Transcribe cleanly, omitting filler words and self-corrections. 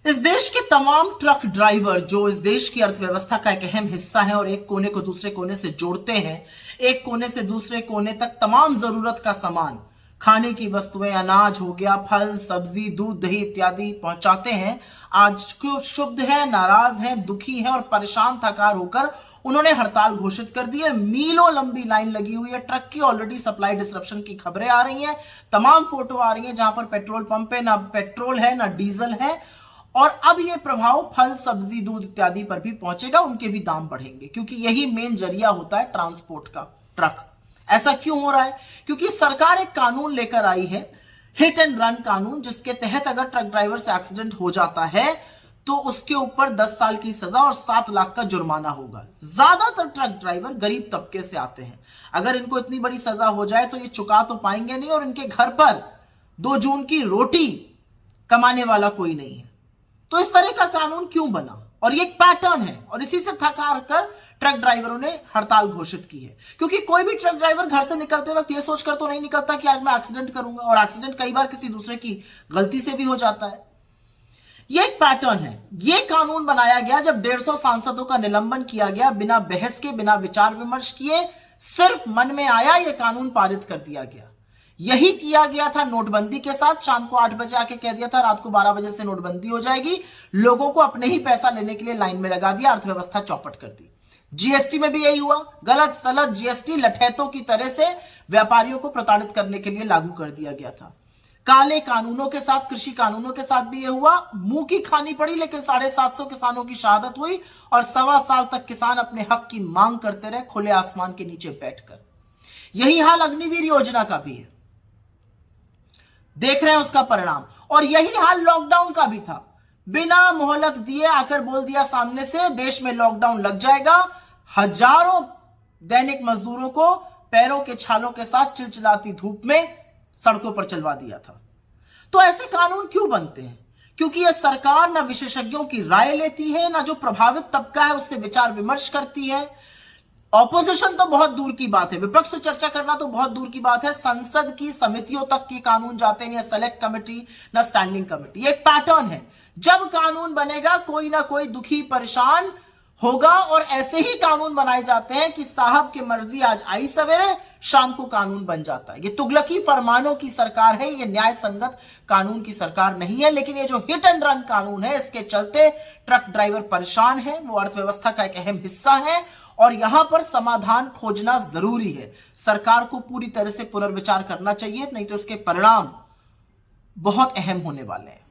इस देश के तमाम ट्रक ड्राइवर जो इस देश की अर्थव्यवस्था का एक अहम हिस्सा है और एक कोने को दूसरे कोने से जोड़ते हैं, एक कोने से दूसरे कोने तक तमाम जरूरत का सामान, खाने की वस्तुएं, अनाज हो गया, फल, सब्जी, दूध, दही इत्यादि पहुंचाते हैं। आज क्यों क्षुब्ध है, नाराज हैं, दुखी हैं और परेशान थकार होकर उन्होंने हड़ताल घोषित कर दी है। मीलों लंबी लाइन लगी हुई है ट्रक की। ऑलरेडी सप्लाई डिसरप्शन की खबरें आ रही हैं, तमाम फोटो आ रही हैं जहां पर पेट्रोल पंप पे ना पेट्रोल है ना डीजल है। और अब यह प्रभाव फल, सब्जी, दूध इत्यादि पर भी पहुंचेगा, उनके भी दाम बढ़ेंगे क्योंकि यही मेन जरिया होता है ट्रांसपोर्ट का, ट्रक। ऐसा क्यों हो रहा है? क्योंकि सरकार एक कानून लेकर आई है, हिट एंड रन कानून, जिसके तहत अगर ट्रक ड्राइवर से एक्सीडेंट हो जाता है तो उसके ऊपर 10 साल की सजा और 7 लाख का जुर्माना होगा। ज्यादातर ट्रक ड्राइवर गरीब तबके से आते हैं। अगर इनको इतनी बड़ी सजा हो जाए तो ये चुका तो पाएंगे नहीं और इनके घर पर 2 जून की रोटी कमाने वाला कोई नहीं है। तो इस तरह का कानून क्यों बना? और ये एक पैटर्न है और इसी से थका कर ट्रक ड्राइवरों ने हड़ताल घोषित की है। क्योंकि कोई भी ट्रक ड्राइवर घर से निकलते वक्त ये सोचकर तो नहीं निकलता कि आज मैं एक्सीडेंट करूंगा, और एक्सीडेंट कई बार किसी दूसरे की गलती से भी हो जाता है। ये एक पैटर्न है। ये कानून बनाया गया जब 150 सांसदों का निलंबन किया गया, बिना बहस के, बिना विचार विमर्श किए, सिर्फ मन में आया ये कानून पारित कर दिया गया। यही किया गया था नोटबंदी के साथ। शाम को 8 बजे आके कह दिया था रात को 12 बजे से नोटबंदी हो जाएगी। लोगों को अपने ही पैसा लेने के लिए लाइन में लगा दिया, अर्थव्यवस्था चौपट कर दी। जीएसटी में भी यही हुआ। गलत सलत जीएसटी लठैतों की तरह से व्यापारियों को प्रताड़ित करने के लिए लागू कर दिया गया था। काले कानूनों के साथ, कृषि कानूनों के साथ भी यह हुआ। मुंह की खानी पड़ी, लेकिन 750 किसानों की शहादत हुई और 1.25 साल तक किसान अपने हक की मांग करते रहे खुले आसमान के नीचे बैठकर। यही हाल अग्निवीर योजना का भी है, देख रहे हैं उसका परिणाम। और यही हाल लॉकडाउन का भी था। बिना मोहलत दिए आकर बोल दिया सामने से देश में लॉकडाउन लग जाएगा। हजारों दैनिक मजदूरों को पैरों के छालों के साथ चिलचिलाती धूप में सड़कों पर चलवा दिया था। तो ऐसे कानून क्यों बनते हैं? क्योंकि यह सरकार ना विशेषज्ञों की राय लेती है, ना जो प्रभावित तबका है उससे विचार विमर्श करती है। ऑपोजिशन तो बहुत दूर की बात है, विपक्ष से चर्चा करना तो बहुत दूर की बात है। संसद की समितियों तक के कानून जाते हैं, सेलेक्ट कमेटी ना स्टैंडिंग कमेटी। एक पैटर्न है, जब कानून बनेगा कोई ना कोई दुखी परेशान होगा और ऐसे ही कानून बनाए जाते हैं कि साहब की मर्जी आज आई सवेरे, शाम को कानून बन जाता है। ये तुगलकी फरमानों की सरकार है, ये न्याय संगत कानून की सरकार नहीं है। लेकिन ये जो हिट एंड रन कानून है, इसके चलते ट्रक ड्राइवर परेशान है, वो अर्थव्यवस्था का एक अहम हिस्सा है और यहां पर समाधान खोजना जरूरी है। सरकार को पूरी तरह से पुनर्विचार करना चाहिए, नहीं तो इसके परिणाम बहुत अहम होने वाले हैं।